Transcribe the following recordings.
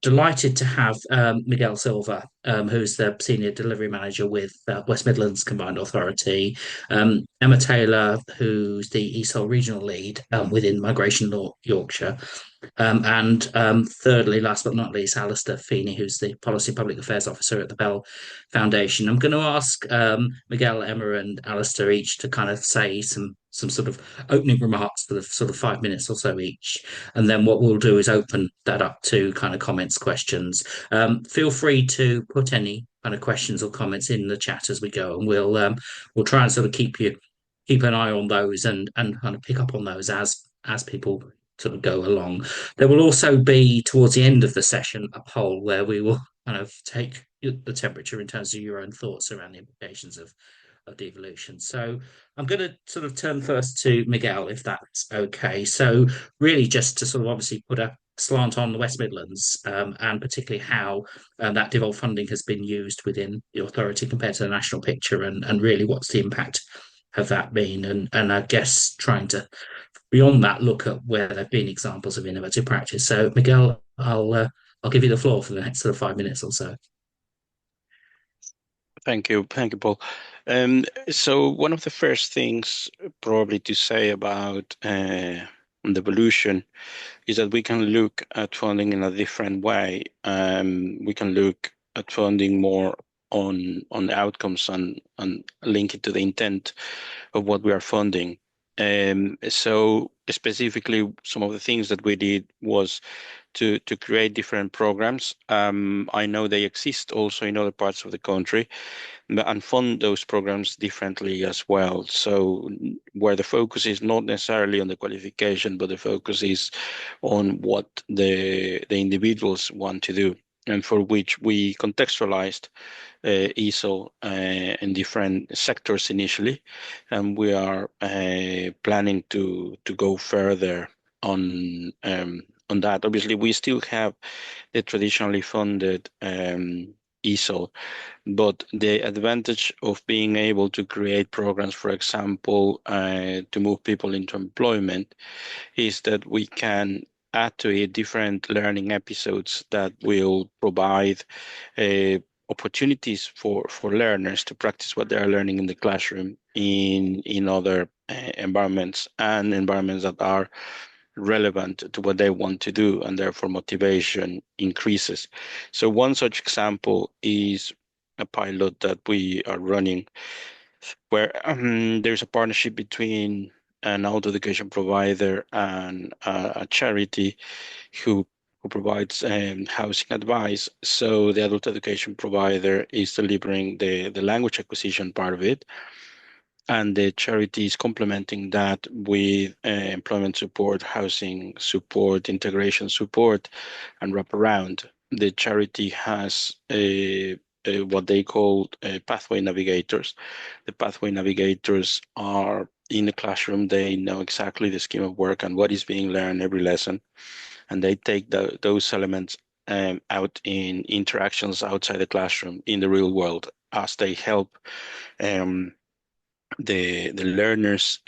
Delighted to have Miguel Silva, who's the Senior Delivery Manager with West Midlands Combined Authority, Emma Taylor, who's the ESOL Regional Lead within Migration Law Yorkshire, and thirdly, last but not least, Alistair Feeney, who's the Policy and Public Affairs Officer at the Bell Foundation. I'm going to ask Miguel, Emma, and Alistair each to kind of say some sort of opening remarks for the sort of 5 minutes or so each. And then what we'll do is open that up to kind of comments, questions. Feel free to put any kind of questions or comments in the chat as we go, and we'll try and sort of keep an eye on those and kind of pick up on those as people sort of go along. There will also be towards the end of the session a poll where we will kind of take the temperature in terms of your own thoughts around the implications of devolution. So I'm going to sort of turn first to Miguel, if that's okay. So really just to sort of obviously put a slant on the West Midlands and particularly how that devolved funding has been used within the authority compared to the national picture and really what's the impact of that been and I guess trying to beyond that look at where there have been examples of innovative practice. So Miguel, I'll give you the floor for the next sort of 5 minutes or so. Thank you, Paul. So one of the first things probably to say about devolution is that we can look at funding in a different way. We can look at funding more on outcomes and link it to the intent of what we are funding. So specifically, some of the things that we did was to create different programs. I know they exist also in other parts of the country, and fund those programs differently as well. So where the focus is not necessarily on the qualification, but the focus is on what the individuals want to do, and for which we contextualized ESOL in different sectors initially, and we are planning to go further on that. Obviously, we still have the traditionally funded ESOL, but the advantage of being able to create programs, for example, to move people into employment, is that we can add to it different learning episodes that will provide opportunities for learners to practice what they are learning in the classroom in other environments and environments that are relevant to what they want to do, and therefore motivation increases. So one such example is a pilot that we are running where there's a partnership between an adult education provider and a charity who provides housing advice. So the adult education provider is delivering the language acquisition part of it, and the charity is complementing that with employment support, housing support, integration support, and wraparound. The charity has what they call pathway navigators. The pathway navigators are in the classroom. They know exactly the scheme of work and what is being learned every lesson, and they take those elements out in interactions outside the classroom in the real world as they help the learners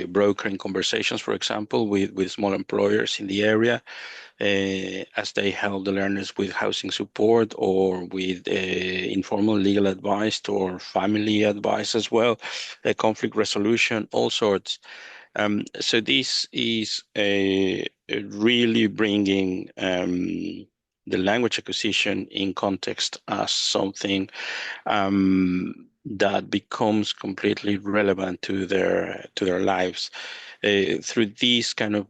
brokering conversations, for example, with small employers in the area, as they help the learners with housing support or with informal legal advice or family advice as well, conflict resolution, all sorts. So this is really bringing the language acquisition in context as something that becomes completely relevant to their lives through these kind of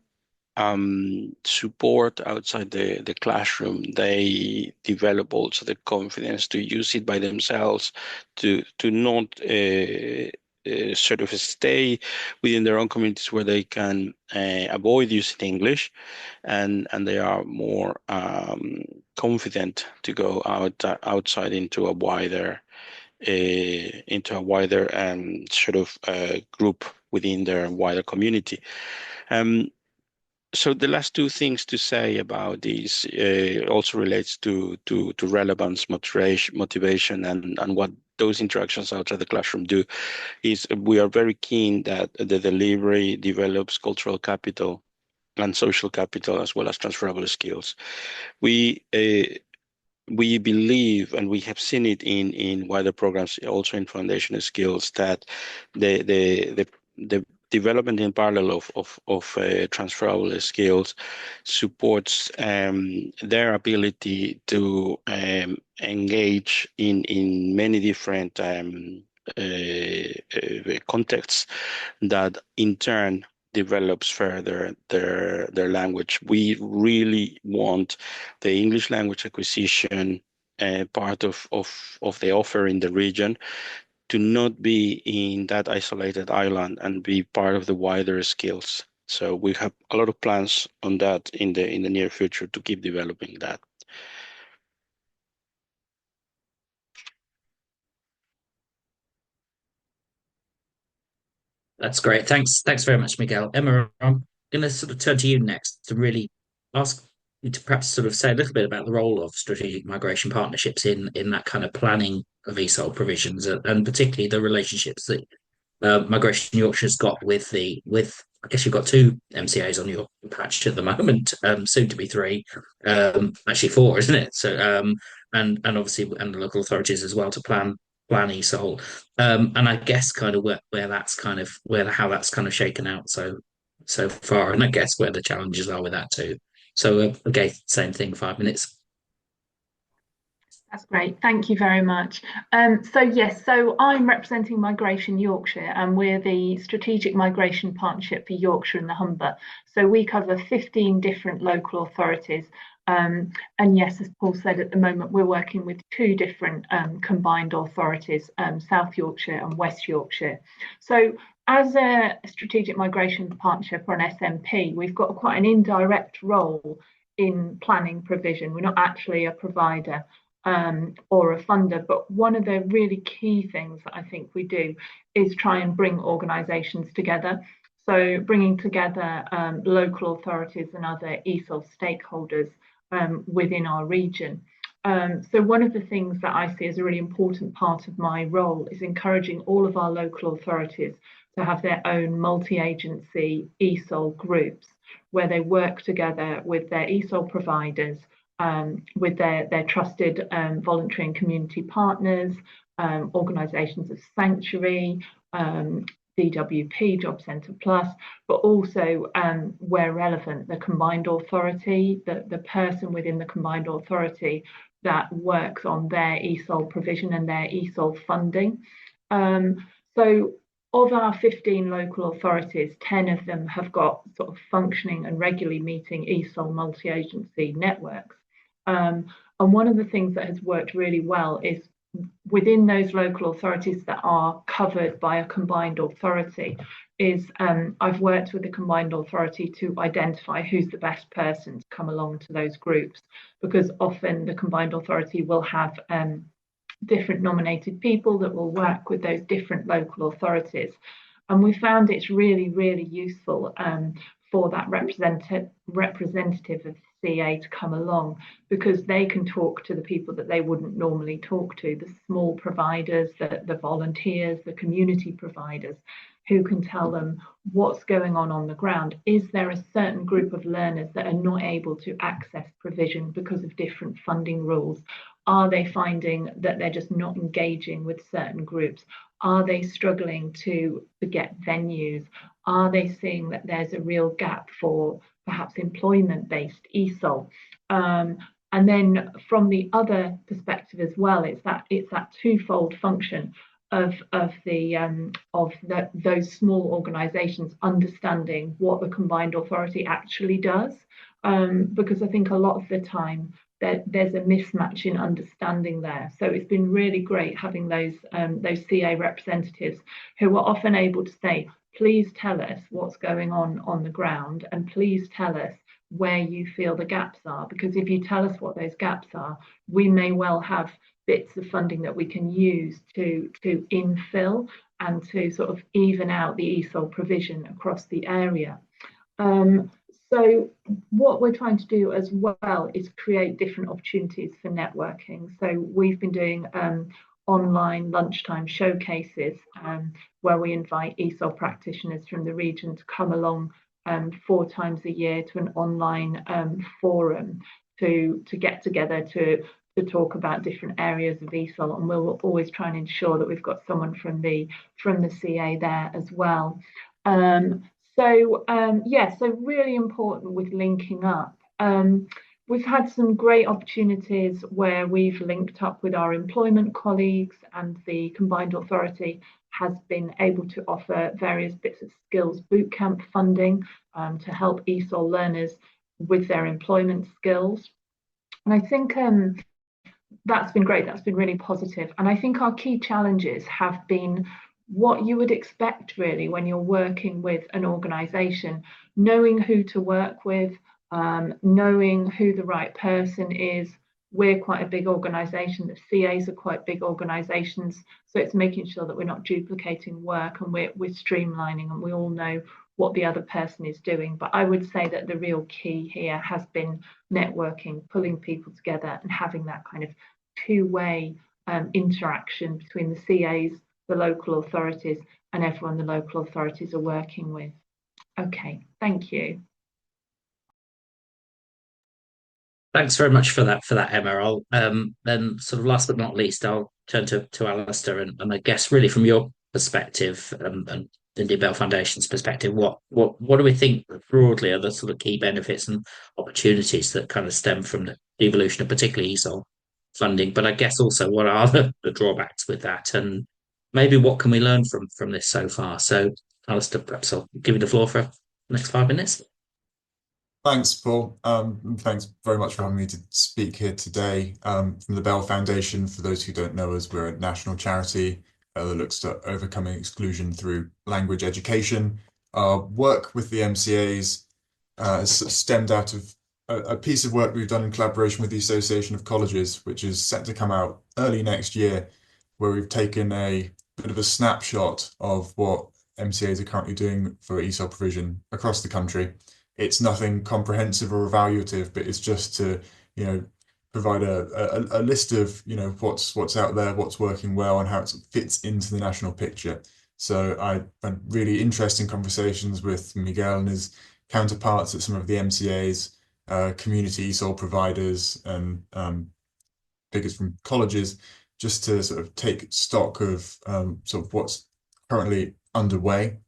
support outside the classroom. They develop also the confidence to use it by themselves, to not sort of stay within their own communities where they can avoid using English, and they are more confident to go outside into a wider sort of group within their wider community. So the last two things to say about these also relates to relevance, motivation, and what those interactions outside the classroom do is we are very keen that the delivery develops cultural capital and social capital, as well as transferable skills. We believe, and we have seen it in wider programs, also in foundational skills, that the development in parallel of transferable skills supports their ability to engage in many different contexts that in turn develops further their language. We really want the English language acquisition part of the offer in the region to not be in that isolated island and be part of the wider skills. So we have a lot of plans on that in the near future to keep developing that. That's great. Thanks very much, Miguel. Emma, I'm going to sort of turn to you next to really ask you to perhaps sort of say a little bit about the role of strategic migration partnerships in that kind of planning of ESOL provisions, and particularly the relationships that Migration Yorkshire's got with I guess you've got two MCAs on your patch at the moment, soon to be three, actually four, isn't it? So and obviously and the local authorities as well to plan ESOL, and I guess kind of where that's kind of where how that's kind of shaken out so far, and I guess where the challenges are with that too. So okay, same thing, 5 minutes. That's great. Thank you very much. So yes, so I'm representing Migration Yorkshire, and we're the Strategic Migration Partnership for Yorkshire and the Humber. So we cover 15 different local authorities. And yes, as Paul said, at the moment we're working with two different combined authorities, South Yorkshire and West Yorkshire. So as a Strategic Migration Partnership, or an SMP, we've got quite an indirect role in planning provision. We're not actually a provider or a funder. But one of the really key things that I think we do is try and bring organisations together. So bringing together local authorities and other ESOL stakeholders within our region. So one of the things that I see as a really important part of my role is encouraging all of our local authorities to have their own multi-agency ESOL groups where they work together with their ESOL providers, with their trusted voluntary and community partners, organisations of sanctuary, DWP, Job Centre Plus, but also where relevant, the combined authority, the person within the combined authority that works on their ESOL provision and their ESOL funding. So of our 15 local authorities, 10 of them have got sort of functioning and regularly meeting ESOL multi-agency networks. And one of the things that has worked really well is within those local authorities that are covered by a combined authority is I've worked with the combined authority to identify who's the best person to come along to those groups, because often the combined authority will have different nominated people that will work with those different local authorities. And we found it's really, really useful for that representative of CA to come along, because they can talk to the people that they wouldn't normally talk to, the small providers, the volunteers, the community providers, who can tell them what's going on the ground. Is there a certain group of learners that are not able to access provision because of different funding rules? Are they finding that they're just not engaging with certain groups? Are they struggling to get venues? Are they seeing that there's a real gap for perhaps employment-based ESOL? And then from the other perspective as well, it's that twofold function of those small organisations understanding what the combined authority actually does, because I think a lot of the time there's a mismatch in understanding there. So it's been really great having those CA representatives who are often able to say, please tell us what's going on the ground, and please tell us where you feel the gaps are, because if you tell us what those gaps are, we may well have bits of funding that we can use to infill and to sort of even out the ESOL provision across the area. So what we're trying to do as well is create different opportunities for networking. So we've been doing online lunchtime showcases where we invite ESOL practitioners from the region to come along 4 times a year to an online forum to get together to talk about different areas of ESOL, and we'll always try and ensure that we've got someone from the CA there as well. So really important with linking up. We've had some great opportunities where we've linked up with our employment colleagues, and the Combined Authority has been able to offer various bits of skills bootcamp funding to help ESOL learners with their employment skills. And I think that's been great. That's been really positive. And I think our key challenges have been what you would expect really when you're working with an organisation, knowing who to work with, knowing who the right person is. We're quite a big organisation. The CAs are quite big organisations, so it's making sure that we're not duplicating work, and we're streamlining, and we all know what the other person is doing. But I would say that the real key here has been networking, pulling people together, and having that kind of two-way interaction between the CAs, the local authorities, and everyone the local authorities are working with. Okay, thank you. Thanks very much for that, Emma. Then sort of last but not least, I'll turn to Alistair, and I guess really from your perspective, and the Nobel Foundation's perspective, what do we think broadly are the sort of key benefits and opportunities that kind of stem from the devolution of particularly ESOL funding? But I guess also what are the drawbacks with that, and maybe what can we learn from this so far? So Alistair, perhaps I'll give you the floor for the next 5 minutes. Thanks, Paul. And thanks very much for having me to speak here today. From the Bell Foundation, for those who don't know us, we're a national charity that looks to overcoming exclusion through language education. Our work with the MCAs has stemmed out of a piece of work we've done in collaboration with the Association of Colleges, which is set to come out early next year, where we've taken a bit of a snapshot of what MCAs are currently doing for ESOL provision across the country. It's nothing comprehensive or evaluative, but it's just to, provide a list of, what's out there, what's working well, and how it fits into the national picture. So I had really interesting conversations with Miguel and his counterparts at some of the MCAs, community ESOL providers, and figures from colleges, just to sort of take stock of sort of what's currently underway.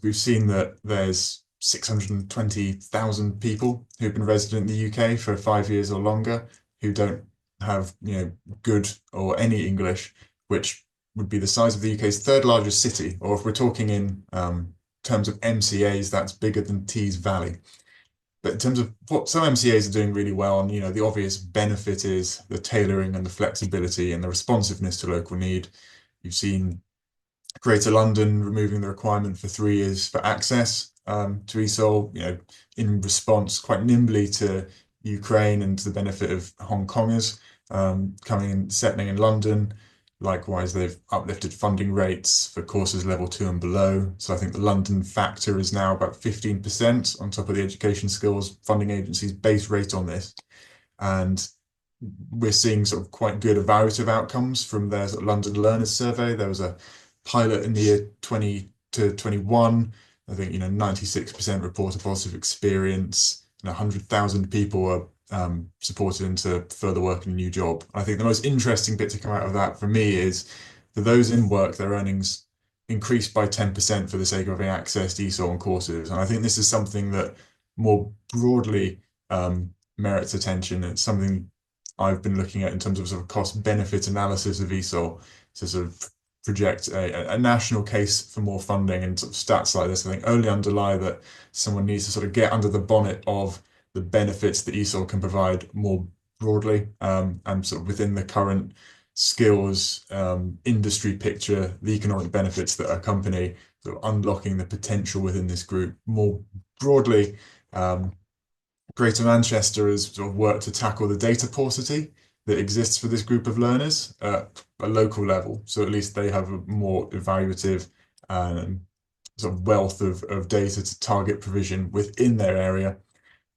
We've seen that there's 620,000 people who've been resident in the UK for 5 years or longer who don't have, good or any English, which would be the size of the UK's third largest city. Or if we're talking in terms of MCAs, that's bigger than Tees Valley. But in terms of what some MCAs are doing really well, and the obvious benefit is the tailoring and the flexibility and the responsiveness to local need. You've seen Greater London removing the requirement for 3 years for access to ESOL, in response quite nimbly to Ukraine and to the benefit of Hong Kongers coming and settling in London. Likewise, they've uplifted funding rates for courses level 2 and below. So I think the London factor is now about 15% on top of the Education Skills Funding Agency's base rate on this. And we're seeing sort of quite good evaluative outcomes from their sort of London Learners Survey. There was a pilot in the year 20 to 21. I think 96% report a positive experience, and 100,000 people were supported into further work in a new job. I think the most interesting bit to come out of that for me is for those in work, their earnings increased by 10% for the sake of having access to ESOL and courses. And I think this is something that more broadly merits attention. It's something I've been looking at in terms of sort of cost benefit analysis of ESOL to sort of project a national case for more funding, and sort of stats like this I think only underlie that someone needs to sort of get under the bonnet of the benefits that ESOL can provide more broadly, and sort of within the current skills industry picture, the economic benefits that accompany sort of unlocking the potential within this group more broadly. Greater Manchester has sort of worked to tackle the data paucity that exists for this group of learners at a local level. So at least they have a more evaluative sort of wealth of data to target provision within their area.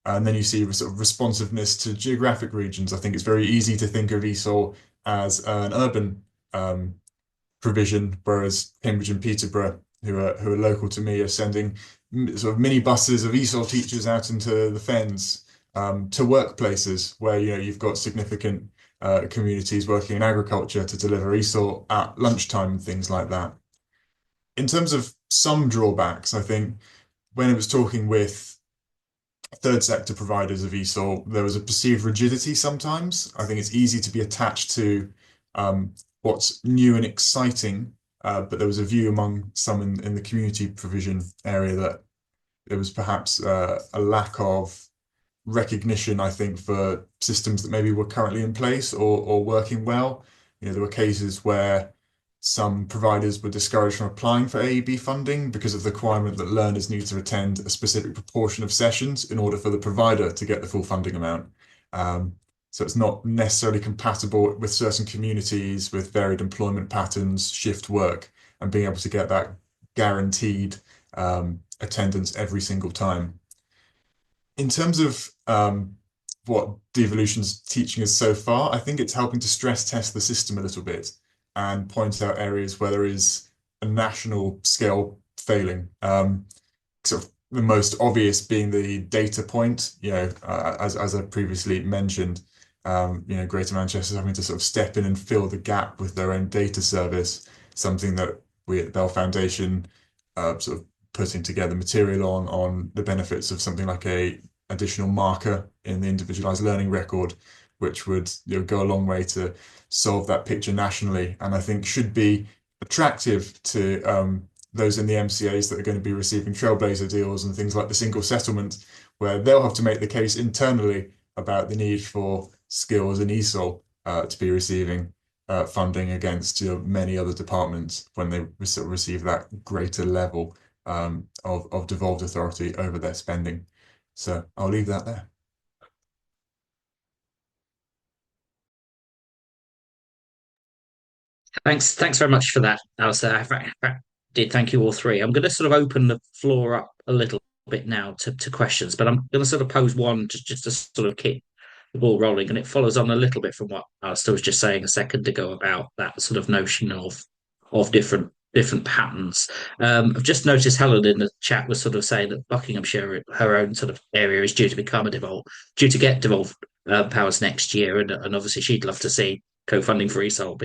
And then you see sort of responsiveness to geographic regions. I think it's very easy to think of ESOL as an urban provision, whereas Cambridge and Peterborough who are local to me are sending sort of mini buses of ESOL teachers out into the fens to workplaces where you've got significant communities working in agriculture to deliver ESOL at lunchtime and things like that. In terms of some drawbacks, I think when it was talking with third sector providers of ESOL, there was a perceived rigidity sometimes. I think it's easy to be attached to what's new and exciting, but there was a view among some in the community provision area that there was perhaps a lack of recognition, I think, for systems that maybe were currently in place or working well. There were cases where some providers were discouraged from applying for AEB funding because of the requirement that learners need to attend a specific proportion of sessions in order for the provider to get the full funding amount. So it's not necessarily compatible with certain communities with varied employment patterns, shift work, and being able to get that guaranteed attendance every single time. In terms of what devolution's teaching us so far, I think it's helping to stress test the system a little bit and point out areas where there is a national scale failing. Sort of the most obvious being the data point, as I previously mentioned, Greater Manchester having to sort of step in and fill the gap with their own data service, something that we at Bell Foundation sort of putting together material on the benefits of something like a additional marker in the individualized learning record, which would go a long way to solve that picture nationally, and I think should be attractive to those in the MCAs that are going to be receiving Trailblazer deals and things like the single settlement, where they'll have to make the case internally about the need for skills in ESOL to be receiving funding against many other departments when they receive that greater level of devolved authority over their spending. So I'll leave that there. Thanks very much for that, Alistair. I did thank you all three. I'm going to sort of open the floor up a little bit now to questions, but I'm going to sort of pose one just to sort of keep the ball rolling, and it follows on a little bit from what Alistair was just saying a second ago about that sort of notion of different patterns. I've just noticed Helen in the chat was sort of saying that Buckinghamshire, her own sort of area, is due to get devolved powers next year, and obviously she'd love to see co-funding for ESOL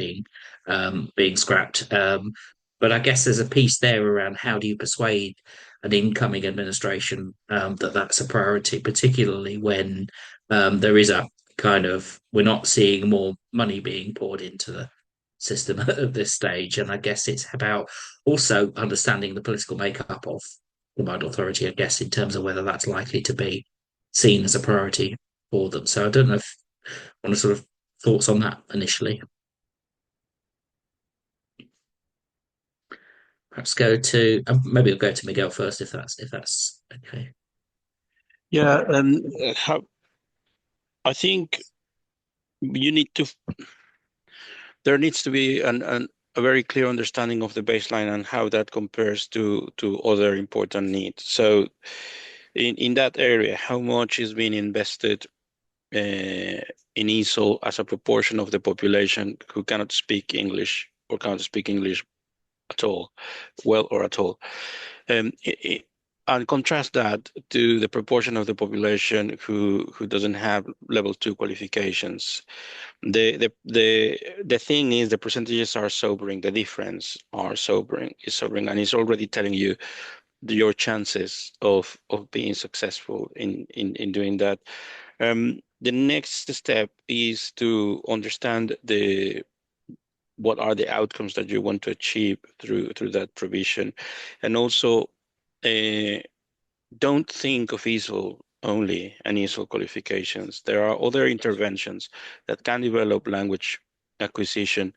being scrapped. But I guess there's a piece there around how do you persuade an incoming administration that that's a priority, particularly when there is a kind of we're not seeing more money being poured into the system at this stage. And I guess it's about also understanding the political makeup of combined authority, I guess, in terms of whether that's likely to be seen as a priority for them. So I don't know if I want to sort of thoughts on that initially. Perhaps go to maybe we'll go to Miguel first if that's okay. Yeah, I think there needs to be a very clear understanding of the baseline and how that compares to other important needs. So in that area, how much is being invested in ESOL as a proportion of the population who cannot speak English or cannot speak English at all, well or at all. And contrast that to the proportion of the population who doesn't have level 2 qualifications. The thing is the percentages are sobering, the difference is sobering, and it's already telling you your chances of being successful in doing that. The next step is to understand what are the outcomes that you want to achieve through that provision, and also don't think of ESOL only and ESOL qualifications. There are other interventions that can develop language acquisition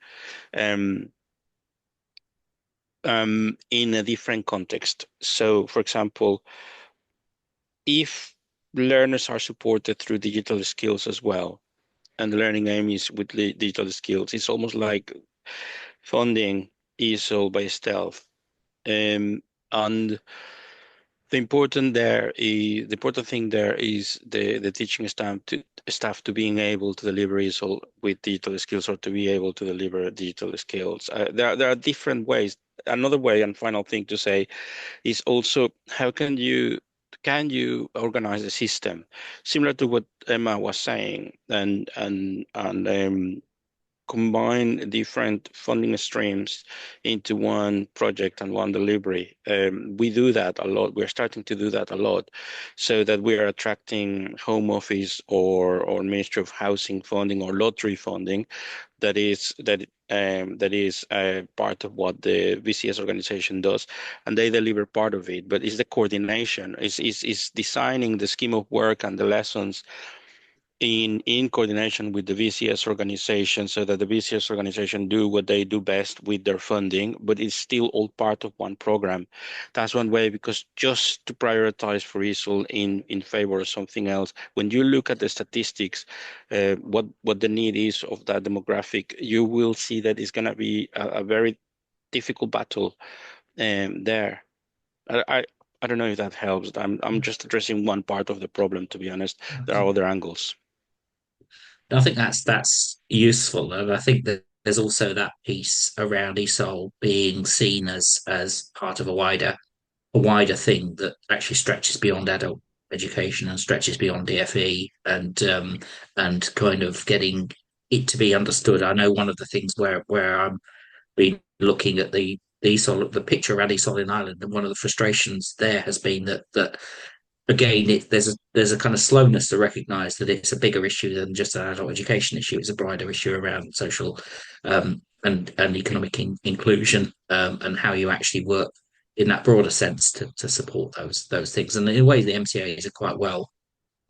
in a different context. So, for example, if learners are supported through digital skills as well, and the learning aim is with digital skills, it's almost like funding ESOL by stealth. And The important thing there is the teaching staff to being able to deliver ESOL with digital skills, or to be able to deliver digital skills. There are different ways. Another way, and final thing to say, is also how can you organize a system similar to what Emma was saying, and combine different funding streams into one project and one delivery. We do that a lot. We're starting to do that a lot, so that we are attracting Home Office or Ministry of Housing funding or lottery funding that is part of what the VCS organization does, and they deliver part of it. But it's the coordination, is designing the scheme of work and the lessons in coordination with the VCS organization, so that the VCS organization do what they do best with their funding, but it's still all part of one program. That's one way, because just to prioritize for ESOL in favor of something else, when you look at the statistics, what the need is of that demographic, you will see that it's going to be a very difficult battle there. I don't know if that helps. I'm just addressing one part of the problem, to be honest. There are other angles. I think that's useful, and I think that there's also that piece around ESOL being seen as part of a wider thing that actually stretches beyond adult education and stretches beyond DFE, and kind of getting it to be understood. I know one of the things where I'm been looking at the ESOL, the picture around ESOL in Ireland, and one of the frustrations there has been that again, there's a kind of slowness to recognise that it's a bigger issue than just an adult education issue. It's a broader issue around social and economic inclusion, and how you actually work in that broader sense to support those things. And in a way, the MCAs are quite well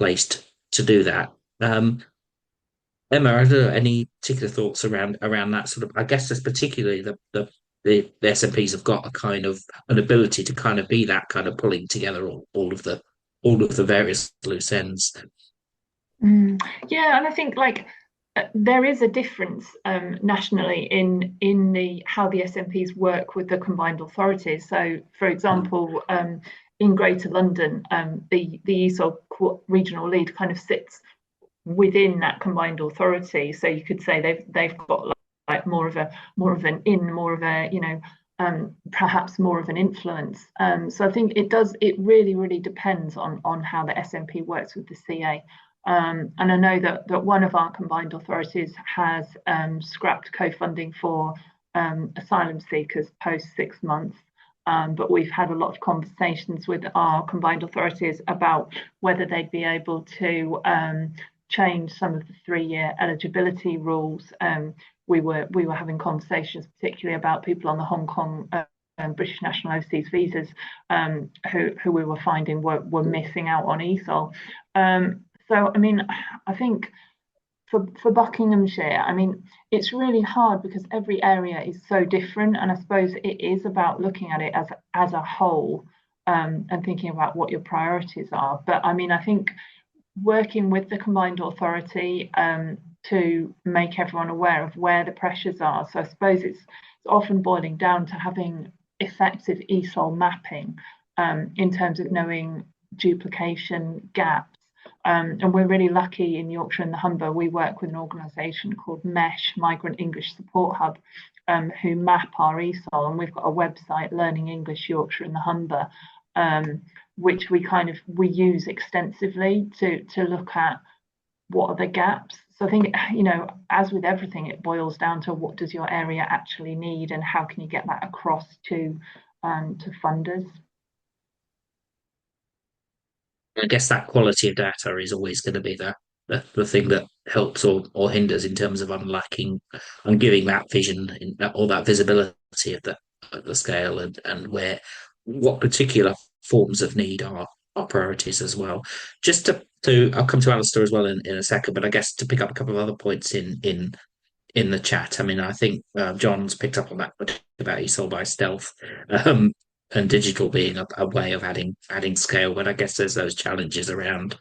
placed to do that. Emma, are there any particular thoughts around that sort of? I guess just particularly the SMPs have got a kind of an ability to kind of be that kind of pulling together all of the various loose ends. Yeah, and I think there is a difference nationally in the how the SMPs work with the combined authorities. So, for example, in Greater London, the ESOL regional lead kind of sits within that combined authority. So you could say they've got more of a perhaps more of an influence. So I think it really depends on how the SMP works with the CA. And I know that one of our combined authorities has scrapped co-funding for asylum seekers post 6 months. But we've had a lot of conversations with our combined authorities about whether they'd be able to change some of the 3-year eligibility rules. We were having conversations particularly about people on the Hong Kong British national overseas visas, who we were finding were missing out on ESOL. So I mean, I think for Buckinghamshire, I mean, it's really hard because every area is so different, and I suppose it is about looking at it as a whole, and thinking about what your priorities are. But I mean, I think working with the combined authority to make everyone aware of where the pressures are. So I suppose it's often boiling down to having effective ESOL mapping in terms of knowing duplication gaps. And we're really lucky in Yorkshire and the Humber. We work with an organisation called MESH, Migrant English Support Hub, who map our ESOL, and we've got a website, Learning English Yorkshire and the Humber, which we use extensively to look at what are the gaps. So I think, as with everything, it boils down to what does your area actually need, and how can you get that across to funders. I guess that quality of data is always going to be the thing that helps or hinders in terms of unlocking and giving that vision or that visibility of the scale and what particular forms of need are priorities as well. Just to I'll come to Alistair as well in a second, but I guess to pick up a couple of other points in the chat. I mean, I think John's picked up on that about ESOL by stealth, and digital being a way of adding scale. But I guess there's those challenges around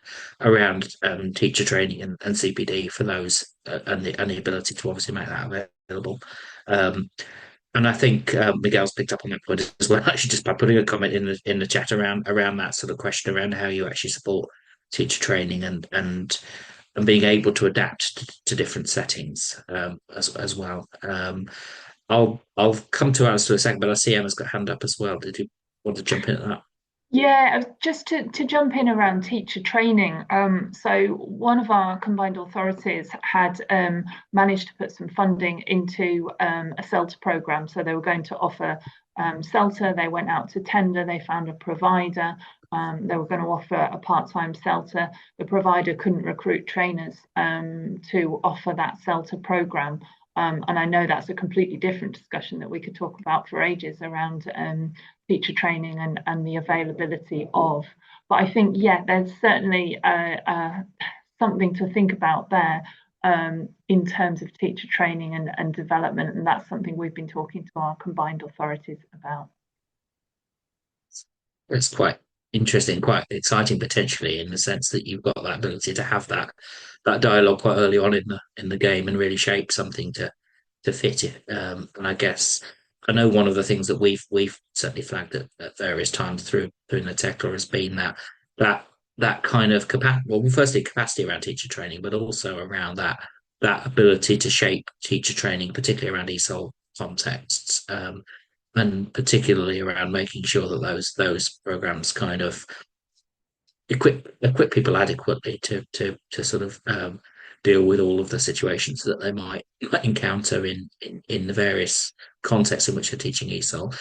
teacher training and CPD for those, and the ability to obviously make that available. And I think Miguel's picked up on that point as well, actually, just by putting a comment in the chat around that sort of question around how you actually support teacher training and being able to adapt to different settings as well. I'll come to Alice in a second, but I see Emma's got a hand up as well. Did you want to jump in at that? Yeah, just to jump in around teacher training. So one of our combined authorities had managed to put some funding into a CELTA program. So they were going to offer CELTA. They went out to tender. They found a provider. They were going to offer a part-time CELTA. The provider couldn't recruit trainers to offer that CELTA program. And I know that's a completely different discussion that we could talk about for ages around teacher training and the availability of. But I think, yeah, there's certainly something to think about there in terms of teacher training and development. And that's something we've been talking to our combined authorities about. It's quite interesting, quite exciting potentially in the sense that you've got that ability to have that dialogue quite early on in the game and really shape something to fit it. And I guess I know one of the things that we've certainly flagged at various times through the Tecla has been that kind of capacity. Well, firstly capacity around teacher training, but also around that ability to shape teacher training, particularly around ESOL contexts. And particularly around making sure that those programs kind of equip people adequately to sort of deal with all of the situations that they might encounter in the various contexts in which they're teaching ESOL.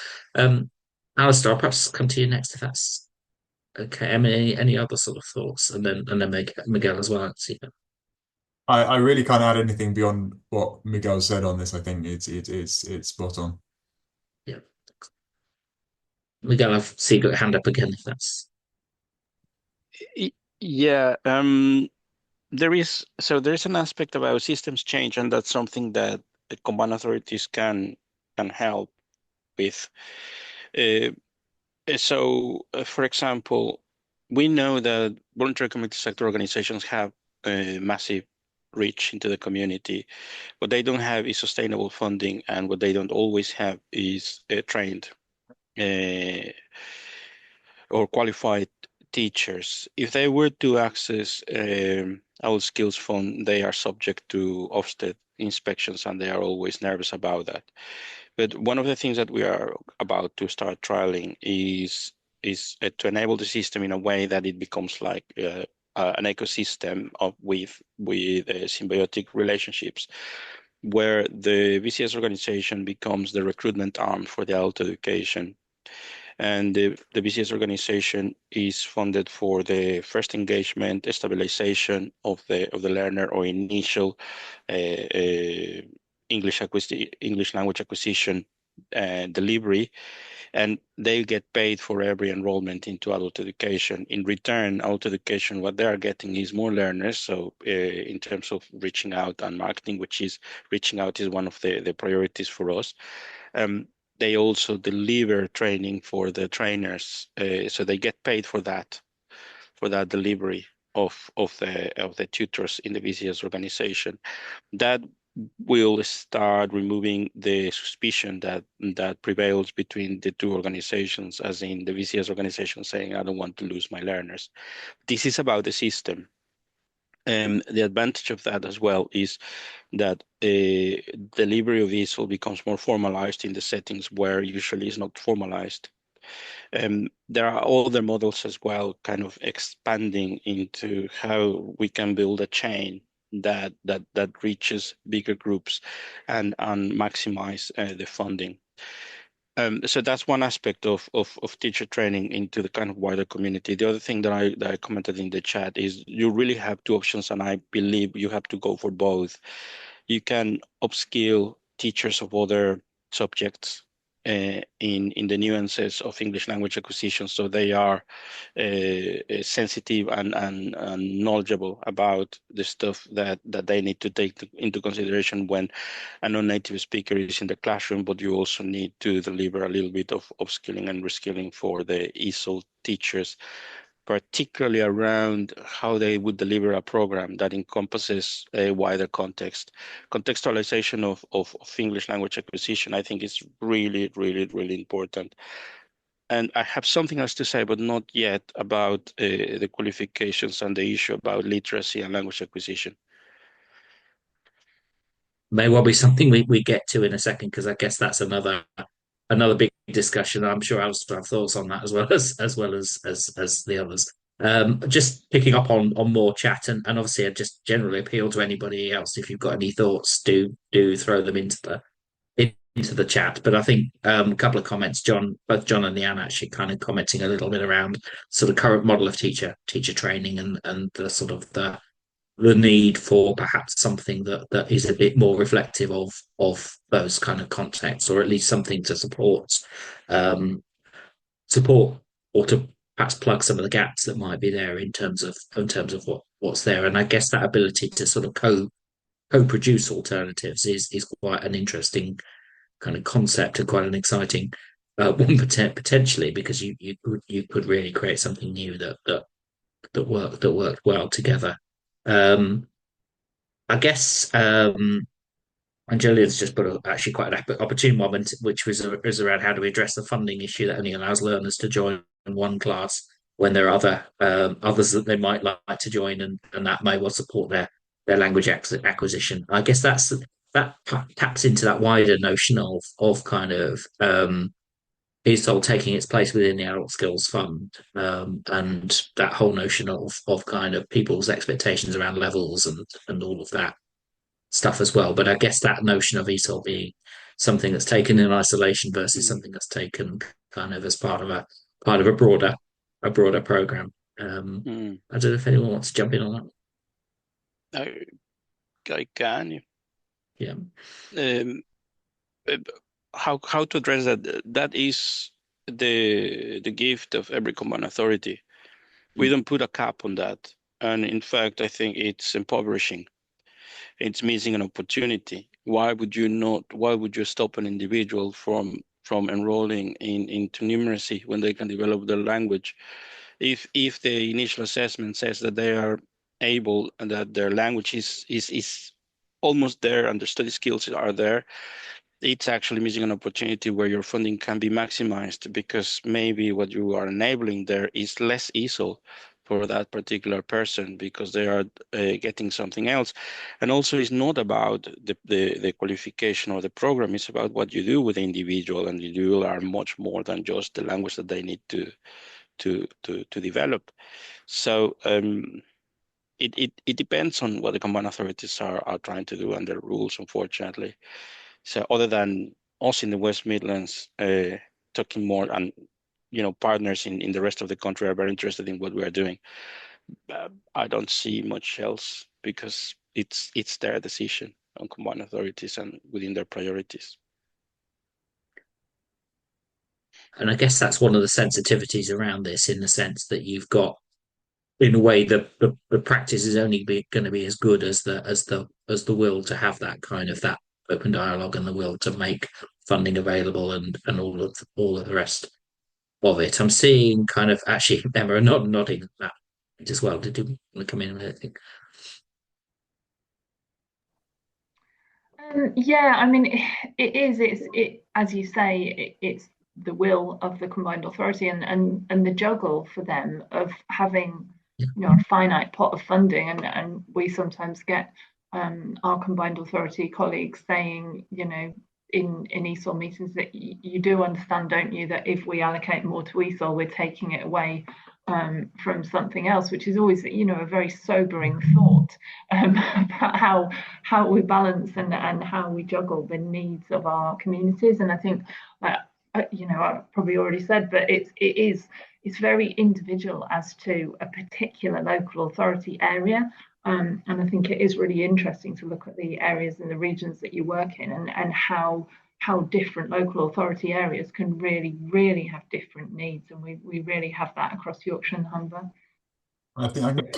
Alistair, I'll perhaps come to you next if that's okay. Any other sort of thoughts, and then Miguel as well. I really can't add anything beyond what Miguel said on this. I think it's spot on. Yeah. Miguel, I see you got your hand up again if that's Yeah, there's an aspect about systems change, and that's something that the combined authorities can help with. For example, we know that voluntary community sector organizations have a massive reach into the community. What they don't have is sustainable funding, and what they don't always have is trained or qualified teachers. If they were to access our skills fund, they are subject to Ofsted inspections, and they are always nervous about that. But one of the things that we are about to start trialing is to enable the system in a way that it becomes like an ecosystem with symbiotic relationships, where the VCS organization becomes the recruitment arm for the adult education. And the BCS organization is funded for the first engagement, stabilization of the learner, or initial English language acquisition delivery, and they get paid for every enrollment into adult education. In return, adult education, what they are getting is more learners. So in terms of reaching out and marketing, reaching out is one of the priorities for us. They also deliver training for the trainers, so they get paid for that delivery of the tutors in the VCS organization. That will start removing the suspicion that prevails between the two organizations, as in the VCS organization saying, I don't want to lose my learners. This is about the system. The advantage of that as well is that delivery of ESOL becomes more formalized in the settings where usually it's not formalized. There are other models as well, kind of expanding into how we can build a chain that reaches bigger groups and maximize the funding. So that's one aspect of teacher training into the kind of wider community. The other thing that I commented in the chat is you really have two options, and I believe you have to go for both. You can upskill teachers of other subjects in the nuances of English language acquisition, so they are sensitive and knowledgeable about the stuff that they need to take into consideration when a non-native speaker is in the classroom, but you also need to deliver a little bit of upskilling and reskilling for the ESOL teachers particularly around how they would deliver a program that encompasses a wider context. Contextualization of English language acquisition, I think, is really, really, really important. And I have something else to say, but not yet, about the qualifications and the issue about literacy and language acquisition. May well be something we get to in a second, because I guess that's another big discussion. I'm sure Alistair have thoughts on that as the others. Just picking up on more chat, and obviously I just generally appeal to anybody else. If you've got any thoughts, do throw them into the chat. But I think a couple of comments, both John and Leanne actually kind of commenting a little bit around sort of current model of teacher training, and the sort of the need for perhaps something that is a bit more reflective of those kind of contexts, or at least something to um, support or to perhaps plug some of the gaps that might be there in terms of what's there. And I guess that ability to sort of co-produce alternatives is quite an interesting kind of concept, and quite an exciting one potentially, because you could really create something new that worked well together. Um, I guess Angelia's just put actually quite an opportune moment, which was around how do we address the funding issue that only allows learners to join one class when there are others that they might like to join, and that may well support their language acquisition. I guess that taps into that wider notion of kind of ESOL taking its place within the Adult Skills Fund, and that whole notion of kind of people's expectations around levels and all of that stuff as well. But I guess that notion of ESOL being something that's taken in isolation versus something that's taken kind of as part of a broader program. I don't know if anyone wants to jump in on that. I can. Yeah. How to address that? That is the gift of every combined authority. We don't put a cap on that, and in fact, I think it's impoverishing. It's missing an opportunity. Why would you stop an individual from enrolling into numeracy when they can develop their language? If the initial assessment says that they are able and that their language is almost there and their study skills are there, it's actually missing an opportunity where your funding can be maximized, because maybe what you are enabling there is less ESOL for that particular person because they are getting something else. And also, it's not about the qualification or the program, it's about what you do with the individual, and the individual are much more than just the language that they need to develop. So it depends on what the combined authorities are trying to do and their rules, unfortunately. So other than us in the West Midlands talking more, and partners in the rest of the country are very interested in what we are doing, I don't see much else, because it's their decision on combined authorities and within their priorities. And I guess that's one of the sensitivities around this, in the sense that you've got, in a way, the practice is only going to be as good as the will to have that kind of that open dialogue, and the will to make funding available, and all of the rest of it. I'm seeing kind of actually Emma nodding at that as well. Did you want to come in with anything? Yeah, I mean, it as you say, it's the will of the combined authority, and the juggle for them of having a finite pot of funding, and we sometimes get our combined authority colleagues saying, in ESOL meetings, that you do understand, don't you, that if we allocate more to ESOL, we're taking it away from something else, which is always, a very sobering thought about how we balance and how we juggle the needs of our communities. And I think, I've probably already said, but it's very individual as to a particular local authority area. And I think it is really interesting to look at the areas and the regions that you work in, and how different local authority areas can really have different needs. And we really have that across Yorkshire and Humber. I think I can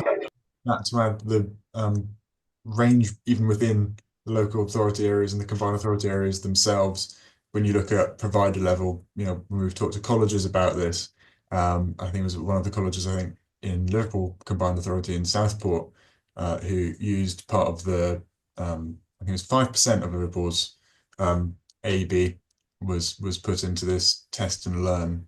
that to add the range even within the local authority areas and the combined authority areas themselves. When you look at provider level, when we've talked to colleges about this, I think it was one of the colleges, I think in Liverpool Combined Authority in Southport, who used part of the, I think it was 5% of Liverpool's AEB was put into this test and learn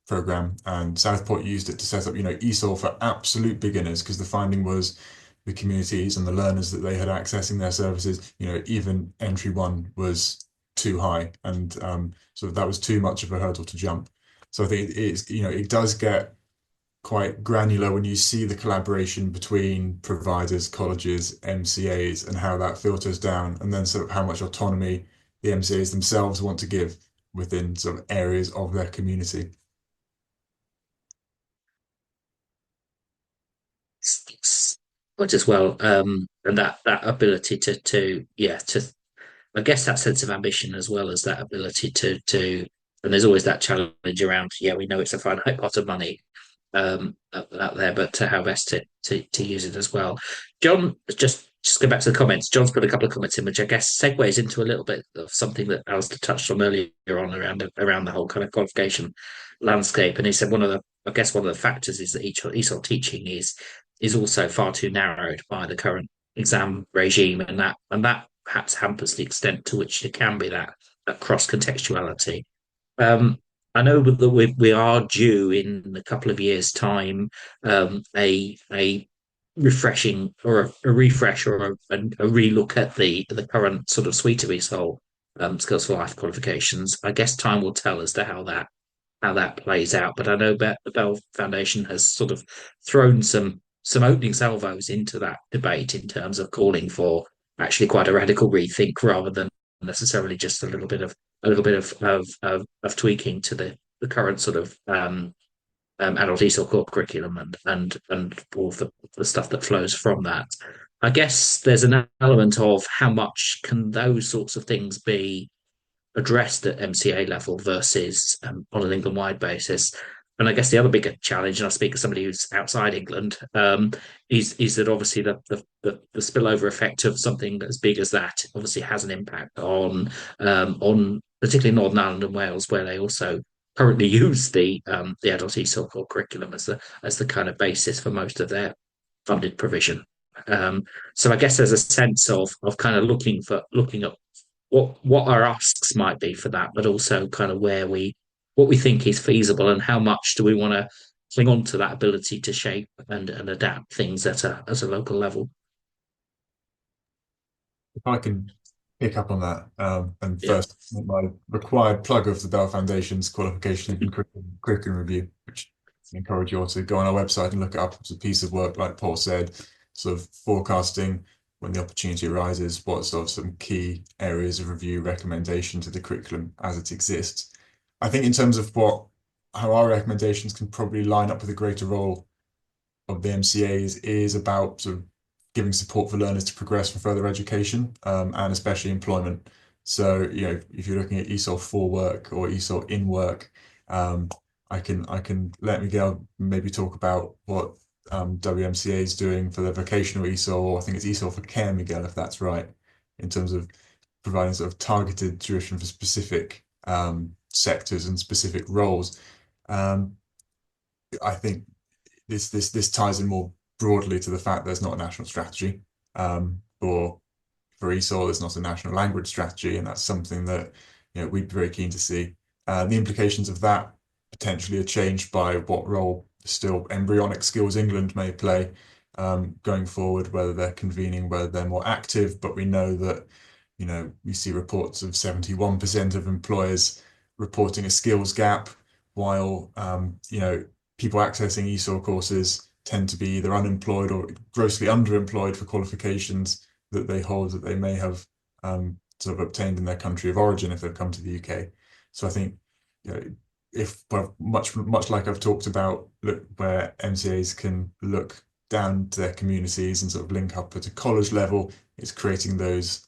program, and Southport used it to set up, ESOL for absolute beginners, because the finding was the communities and the learners that they had accessing their services, even entry one was too high, and so that was too much of a hurdle to jump. So I think it's, it does get quite granular when you see the collaboration between providers, colleges, MCAs, and how that filters down, and then sort of how much autonomy the MCAs themselves want to give within sort of areas of their community. Quite as well, and that ability to I guess that sense of ambition, as well as that ability to and there's always that challenge around, we know it's a finite pot of money out there, but to how best to use it as well. John, just go back to the comments. John's put a couple of comments in, which I guess segues into a little bit of something that Alistair touched on earlier on around the whole kind of qualification landscape. And he said one of the factors is that ESOL teaching is also far too narrowed by the current exam regime, and that perhaps hampers the extent to which there can be that cross contextuality. Um, I know that we are due in a couple of years' time a refreshing or a refresh or a relook at the current sort of suite of ESOL skills for life qualifications. I guess time will tell as to how that plays out. But I know the Bell Foundation has sort of thrown some opening salvos into that debate in terms of calling for actually quite a radical rethink, rather than necessarily just a little bit of tweaking to the current sort of adult ESOL core curriculum and all the stuff that flows from that. I guess there's an element of how much can those sorts of things be addressed at MCA level versus on an England-wide basis. And I guess the other bigger challenge, and I speak as somebody who's outside England, is that obviously the spillover effect of something as big as that obviously has an impact on particularly Northern Ireland and Wales, where they also currently use the adult ESOL core curriculum as the kind of basis for most of their funded provision. So I guess there's a sense of kind of looking at what our asks might be for that, but also kind of what we think is feasible, and how much do we want to cling on to that ability to shape and adapt things at a local level. If I can pick up on that, and Yeah. first my required plug of the Bell Foundation's qualification and curriculum review, which I encourage you all to go on our website and look it up. It's a piece of work, like Paul said, sort of forecasting when the opportunity arises, what sort of some key areas of review recommendation to the curriculum as it exists. I think in terms of how our recommendations can probably line up with a greater role of the MCAs is about sort of giving support for learners to progress for further education, and especially employment. So, if you're looking at ESOL for work or ESOL in work, I can let Miguel maybe talk about what WMCA is doing for their vocational ESOL, or I think it's ESOL for care, Miguel, if that's right, in terms of providing sort of targeted tuition for specific sectors and specific roles. I think this ties in more broadly to the fact there's not a national strategy for ESOL. There's not a national language strategy, and that's something that we'd be very keen to see. The implications of that potentially are changed by what role still embryonic Skills England may play going forward, whether they're convening, whether they're more active. But we know that we see reports of 71% of employers reporting a skills gap, while people accessing ESOL courses tend to be either unemployed or grossly underemployed for qualifications that they hold that they may have sort of obtained in their country of origin if they've come to the UK. So I think if much like I've talked about, where MCAs can look down to their communities and sort of link up at a college level, it's creating those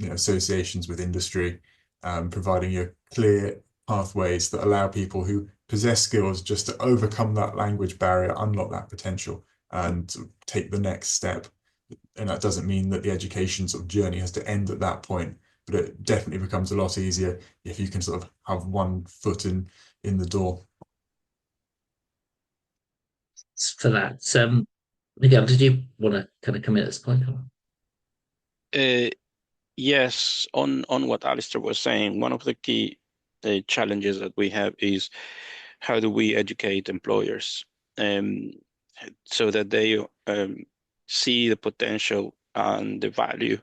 associations with industry, providing you clear pathways that allow people who possess skills just to overcome that language barrier, unlock that potential, and take the next step. And that doesn't mean that the education sort of journey has to end at that point, but it definitely becomes a lot easier if you can sort of have one foot in the door. for that. Miguel, did you want to kind of come in at this point? Uh, yes, on what Alistair was saying, one of the key challenges that we have is how do we educate employers um, so that they see the potential and the value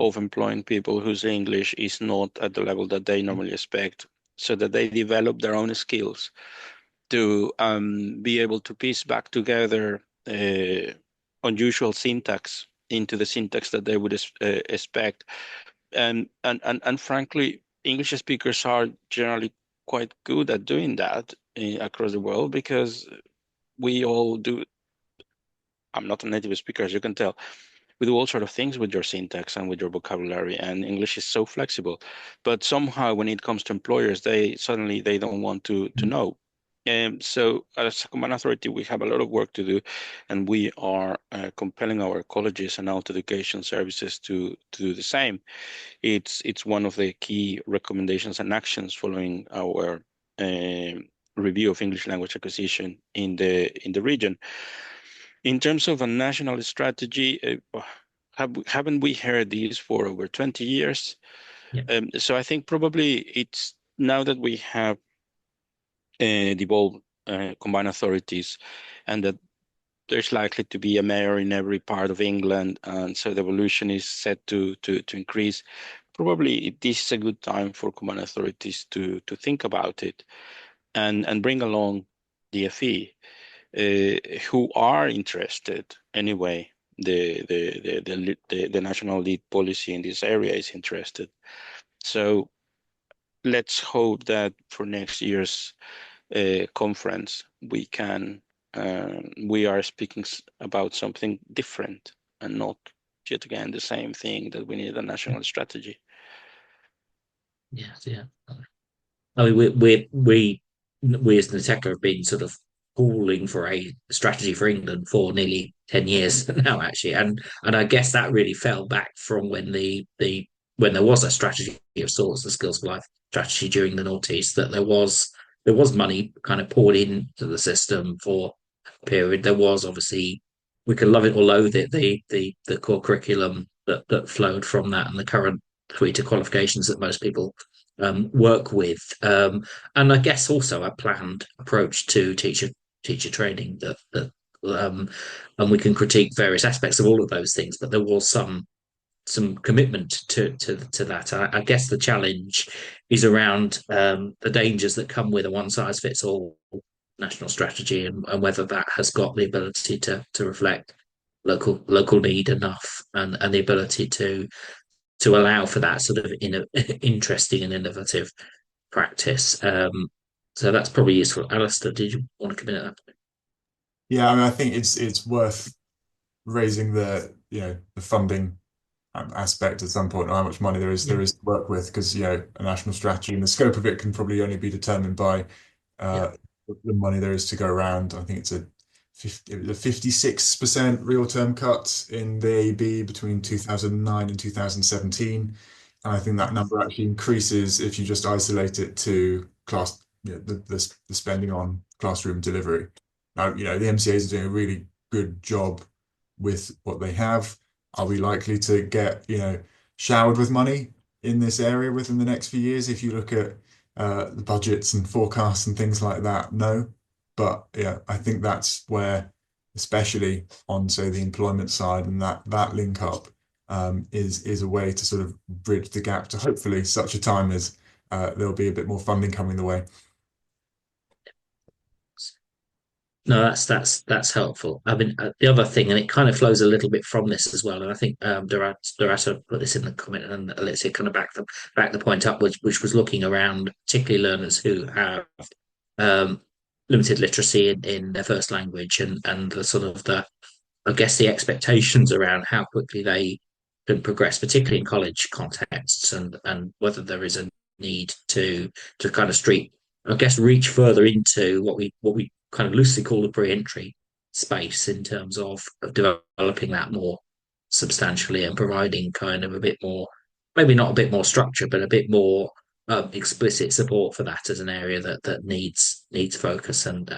of employing people whose English is not at the level that they normally expect, so that they develop their own skills to be able to piece back together unusual syntax into the syntax that they would expect. And frankly, English speakers are generally quite good at doing that across the world because we all do. I'm not a native speaker, as you can tell. We do all sort of things with your syntax and with your vocabulary, and English is so flexible. But somehow, when it comes to employers, they don't want to know. So, as a combined authority, we have a lot of work to do, and we are compelling our colleges and out education services to do the same. It's one of the key recommendations and actions following our review of English language acquisition in the region. In terms of a national strategy, haven't we heard these for over 20 years? Yeah. So I think probably it's now that we have devolved combined authorities, and that there's likely to be a mayor in every part of England, and so devolution is set to increase. Probably this is a good time for combined authorities to think about it and bring along the FE, who are interested anyway. The national lead policy in this area is interested. So let's hope that for next year's conference we are speaking about something different and not yet again the same thing, that we need a national strategy. Yes, yeah. I mean, we as Nateka have been sort of calling for a strategy for England for nearly 10 years now, actually, and I guess that really fell back from when when there was a strategy of sorts, the Skills for Life strategy during the noughties, that there was money kind of poured into the system for a period. There was obviously, we can love it or loathe it, the core curriculum that flowed from that, and the current suite of qualifications that most people work with, and I guess also a planned approach to teacher training that and we can critique various aspects of all of those things, but there was some commitment to that. I guess the challenge is around the dangers that come with a one size fits all national strategy, and whether that has got the ability to reflect local need enough, and the ability to allow for that sort of interesting and innovative practice. So that's probably useful. Alistair, did you want to come in at that? Yeah, I mean, I think it's worth raising the funding aspect at some point, or how much money there is to work with, because a national strategy and the scope of it can probably only be determined by the money there is to go around. I think it was a 56% real term cut in the AEB between 2009 and 2017. And I think that number actually increases if you just isolate it to class, the spending on classroom delivery. Now, the MCAs are doing a really good job with what they have. Are we likely to get, showered with money in this area within the next few years? If you look at the budgets and forecasts and things like that, no. But yeah, I think that's where, especially on, say, the employment side, and that link up is a way to sort of bridge the gap to hopefully such a time as there'll be a bit more funding coming the way. No, that's helpful. I mean, the other thing, and it kind of flows a little bit from this as well, and I think Dorata put this in the comment, and let's say kind of back the point up, which was looking around, particularly learners who have limited literacy in their first language, and the sort of I guess the expectations around how quickly they can progress, particularly in college contexts, and whether there is a need to kind of reach further into what we kind of loosely call the pre-entry space, in terms of developing that more substantially and providing kind of a bit more, maybe not a bit more structure, but a bit more explicit support for that as an area that needs needs focus and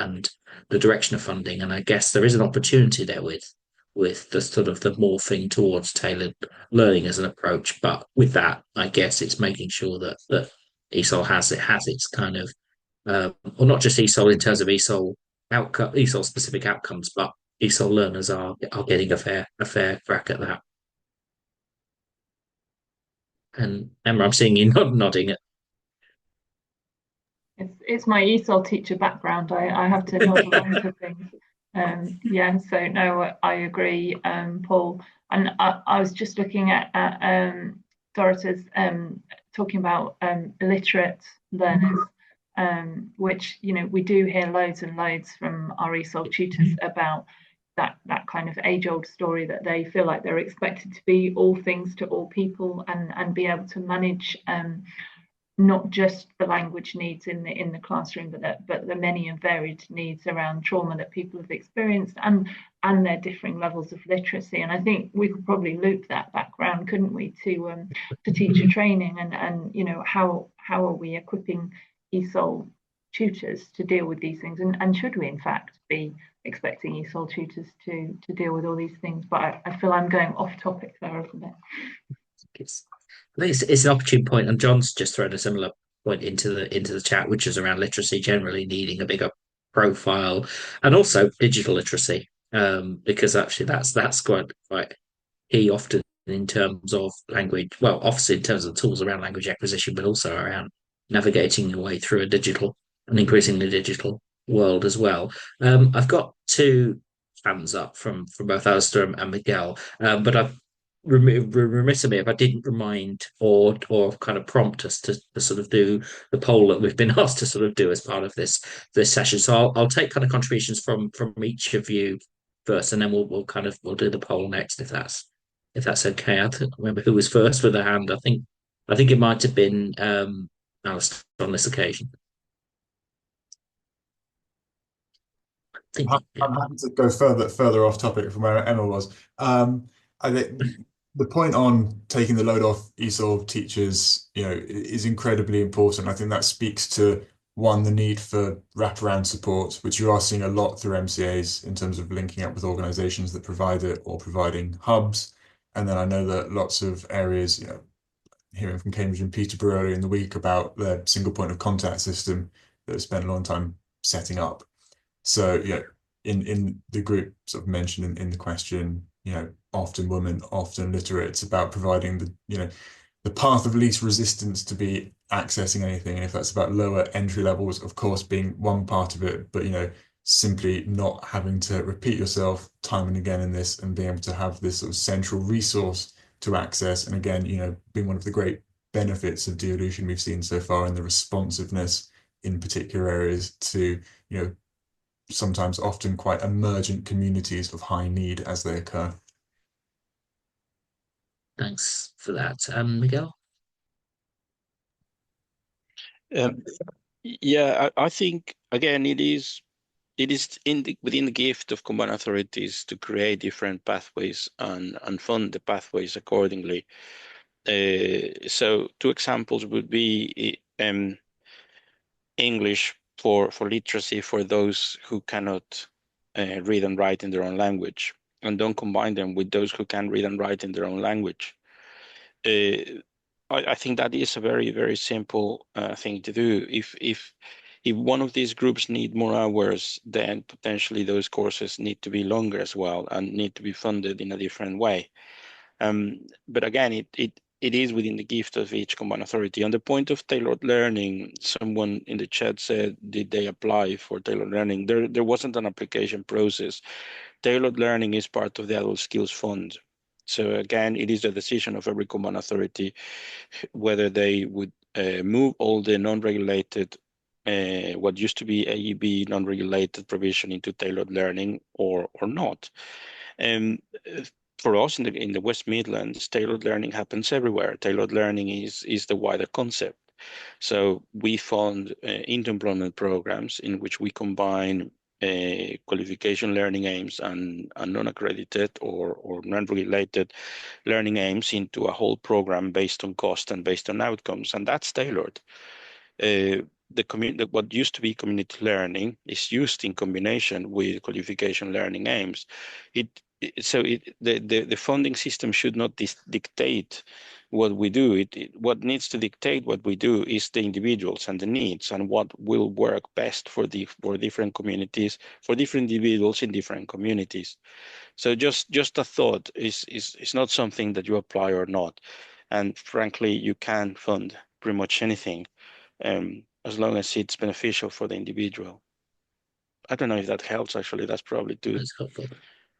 the direction of funding. And I guess there is an opportunity there with the sort of the morphing towards tailored learning as an approach. But with that, I guess it's making sure that ESOL has its kind of or not just ESOL in terms of ESOL outcome, ESOL specific outcomes, but ESOL learners are getting a fair crack at that. And Emma, I'm seeing you nodding. It's my ESOL teacher background. I have to nod along to things. Yeah, so no, I agree, Paul. And I was just looking at Dorothy's talking about illiterate learners, which, you know, we do hear loads and loads from our ESOL tutors about that kind of age-old story that they feel like they're expected to be all things to all people and be able to manage not just the language needs in the classroom, but the many and varied needs around trauma that people have experienced and their differing levels of literacy. And I think we could probably loop that background, couldn't we, to teacher training and you know, how are we equipping ESOL tutors to deal with these things, and should we in fact be expecting ESOL tutors to deal with all these things? But I feel I'm going off topic there a little bit. I think it's an opportune point, and John's just thrown a similar point into the chat, which is around literacy generally needing a bigger profile, and also digital literacy, because actually that's quite key often in terms of language. Well, obviously in terms of tools around language acquisition, but also around navigating your way through a digital and increasingly digital world as well. I've got two hands up from both Alistair and Miguel, but I've remiss of me if I didn't remind or kind of prompt us to sort of do the poll that we've been asked to sort of do as part of this session. So I'll take kind of contributions from each of you first, and then we'll do the poll next if that's okay. I don't remember who was first with a hand. I think it might have been Alistair on this occasion. I'm happy to go further off topic from where Emma was. I think the point on taking the load off ESOL teachers, you know, is incredibly important. I think that speaks to one, the need for wraparound support, which you are seeing a lot through MCAs in terms of linking up with organizations that provide it or providing hubs. And then I know that lots of areas, you know, hearing from Cambridge and Peterborough earlier in the week about their single point of contact system that they've spent a long time setting up. So, you know, in the group sort of mentioned in the question, you know, often women, often literate, it's about providing the, you know, the path of least resistance to be accessing anything. And if that's about lower entry levels, of course, being one part of it, but, you know, simply not having to repeat yourself time and again in this and being able to have this sort of central resource to access. And again, you know, being one of the great benefits of devolution we've seen so far in the responsiveness in particular areas to, you know, sometimes often quite emergent communities of high need as they occur. Thanks for that. Miguel? Yeah, I think again it is within the gift of combined authorities to create different pathways and fund the pathways accordingly. So two examples would be English for literacy for those who cannot read and write in their own language, and don't combine them with those who can read and write in their own language. I think that is a very, very simple thing to do. If one of these groups need more hours, then potentially those courses need to be longer as well and need to be funded in a different way. But again, it is within the gift of each combined authority. On the point of tailored learning, someone in the chat said, did they apply for tailored learning? There wasn't an application process. Tailored learning is part of the Adult Skills Fund. So again, it is a decision of every combined authority whether they would move all the non-regulated, what used to be AEB non-regulated provision into tailored learning or not. For us in the West Midlands, tailored learning happens everywhere. Tailored learning is the wider concept. So we fund inter-employment programs in which we combine qualification learning aims and non-accredited or non-regulated learning aims into a whole program based on cost and based on outcomes, and that's tailored. what used to be community learning is used in combination with qualification learning aims. The funding system should not dictate what we do. What needs to dictate what we do is the individuals and the needs and what will work best for different communities, for different individuals in different communities. So just a thought is not something that you apply or not. And frankly, you can fund pretty much anything as long as it's beneficial for the individual. I don't know if that helps, actually. That's probably too. That's helpful.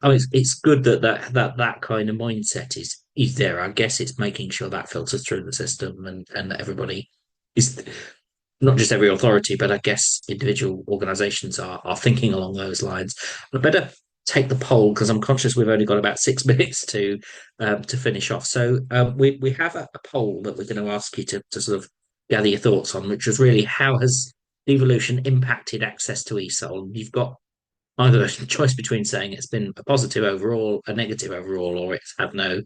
Oh, it's good that kind of mindset is there. I guess it's making sure that filters through the system and that everybody is not just every authority, but I guess individual organisations are thinking along those lines. I better take the poll because I'm conscious we've only got about 6 minutes to finish off. So we have a poll that we're going to ask you to sort of gather your thoughts on, which was really how has devolution impacted access to ESOL? You've got either a choice between saying it's been a positive overall, a negative overall, or it's had no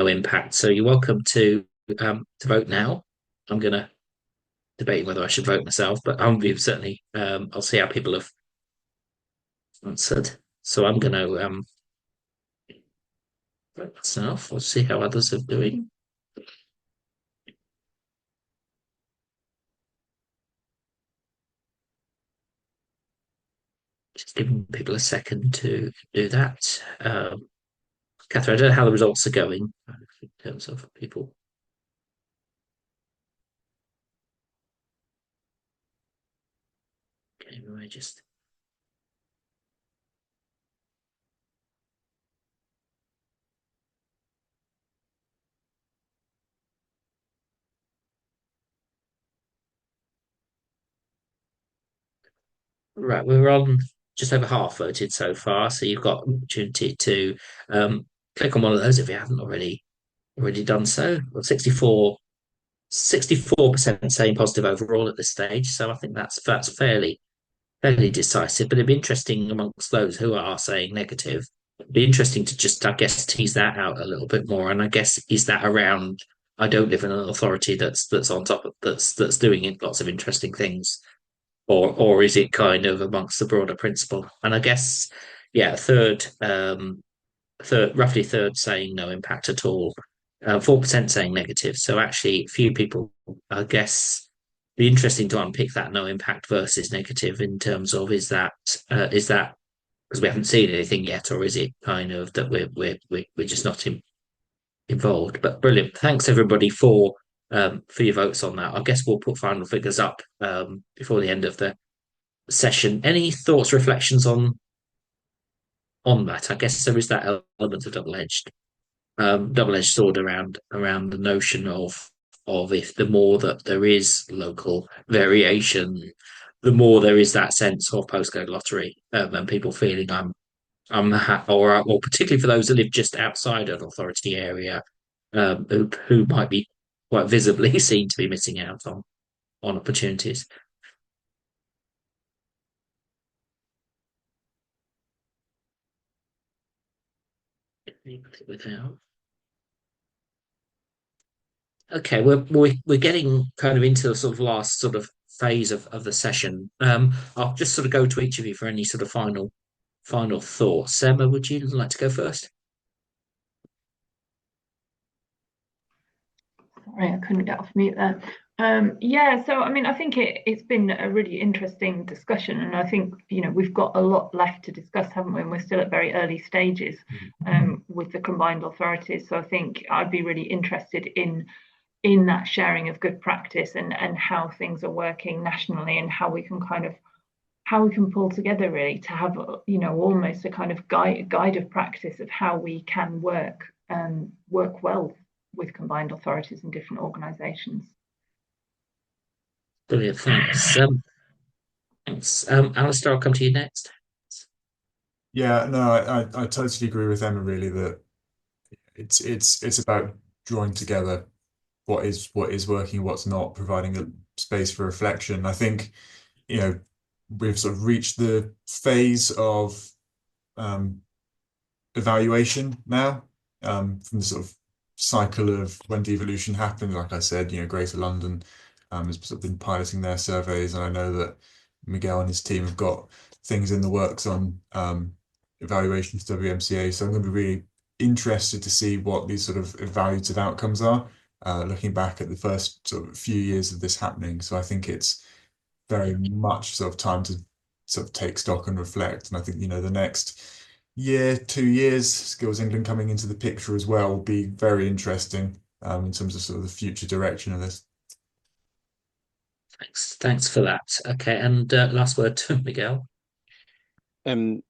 impact. So you're welcome to vote now. I'm going to debate whether I should vote myself, but certainly I'll see how people have answered. So I'm going to vote myself. We'll see how others are doing. Just giving people a second to do that. Catherine, I don't know how the results are going in terms of people. Okay, we might just. Right, we're on just over half voted so far, so you've got an opportunity to click on one of those if you haven't already done so. Well, 64% saying positive overall at this stage, so I think that's fairly decisive. But it'd be interesting amongst those who are saying negative. It'd be interesting to just, I guess, tease that out a little bit more. And I guess is that around? I don't live in an authority that's on top of that's doing lots of interesting things, or is it kind of amongst the broader principle? And I guess, yeah, roughly a third saying no impact at all, 4% saying negative. So actually, few people, I guess, be interesting to unpick that no impact versus negative in terms of is that because we haven't seen anything yet, or is it kind of that we're just not involved? But brilliant, thanks everybody for your votes on that. I guess we'll put final figures up before the end of the session. Any thoughts, reflections on that? I guess there is that element of double-edged sword around the notion of if the more that there is local variation, the more there is that sense of postcode lottery and people feeling or particularly for those that live just outside an authority area who might be quite visibly seen to be missing out on opportunities. Without. Okay, we're getting kind of into the sort of last sort of phase of the session. I'll just sort of go to each of you for any sort of final thoughts. Emma, would you like to go first? Sorry, I couldn't get off mute there. Yeah, so I mean, I think it's been a really interesting discussion, and I think we've got a lot left to discuss, haven't we? And we're still at very early stages with the combined authorities. So I think I'd be really interested in that sharing of good practice and how things are working nationally and how we can pull together really to have almost a kind of guide of practice of how we can work well with combined authorities and different organisations. Brilliant, thanks. Thanks. Alistair, I'll come to you next. Yeah, no, I totally agree with Emma really that it's about drawing together what is working, what's not, providing a space for reflection. I think, we've sort of reached the phase of evaluation now, from the sort of cycle of when devolution happened. Like I said, Greater London has sort of been piloting their surveys, and I know that Miguel and his team have got things in the works on evaluations to WMCA. So I'm going to be really interested to see what these sort of evaluative outcomes are, looking back at the first sort of few years of this happening. So I think it's very much sort of time to sort of take stock and reflect. And I think, the next year, 2 years, Skills England coming into the picture as well will be very interesting in terms of sort of the future direction of this. Thanks for that. Okay, and last word to Miguel. Um,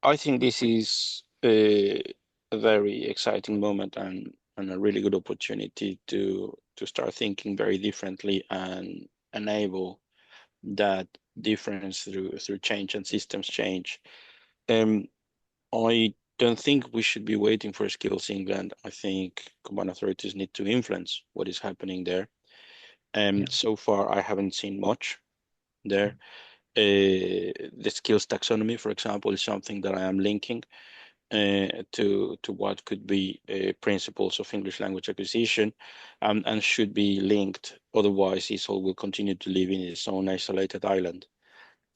I think this is a very exciting moment and a really good opportunity to start thinking very differently and enable that difference through change and systems change. I don't think we should be waiting for Skills England. I think combined authorities need to influence what is happening there. So far, I haven't seen much there. The skills taxonomy, for example, is something that I am linking to what could be principles of English language acquisition, and should be linked. Otherwise, ESOL will continue to live in its own isolated island.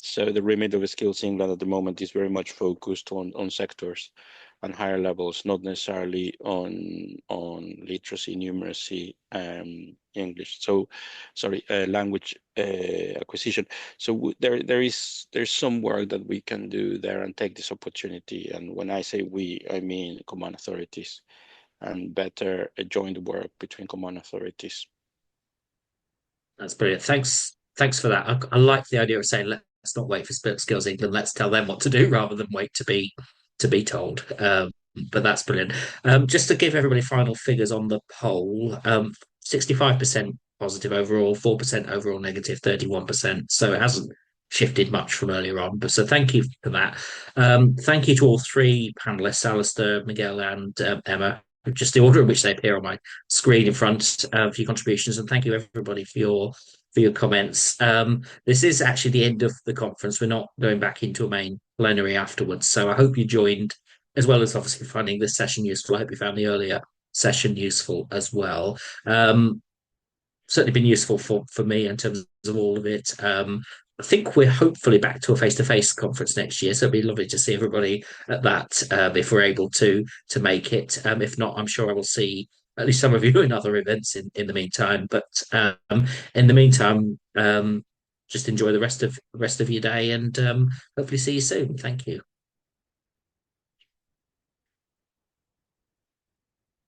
So the remit of Skills England at the moment is very much focused on sectors and higher levels, not necessarily on literacy, numeracy, English. So, sorry, language acquisition. So there's some work that we can do there and take this opportunity. And when I say we, I mean command authorities, and better joint work between command authorities. That's brilliant. Thanks for that. I like the idea of saying let's not wait for Skills England. Let's tell them what to do rather than wait to be told. But that's brilliant. Just to give everybody final figures on the poll, 65% positive overall, 4% overall negative, 31%. So it hasn't shifted much from earlier on. But so thank you for that. Thank you to all three panelists, Alistair, Miguel, and Emma. Just the order in which they appear on my screen in front for your contributions, and thank you everybody for your comments. This is actually the end of the conference. We're not going back into a main plenary afterwards, so I hope you joined, as well as obviously finding this session useful. I hope you found the earlier session useful as well. Certainly been useful for me in terms of all of it. I think we're hopefully back to a face-to-face conference next year, so it'd be lovely to see everybody at that if we're able to make it. If not, I'm sure I will see at least some of you in other events in the meantime. But in the meantime, just enjoy the rest of your day, and hopefully see you soon. Thank you.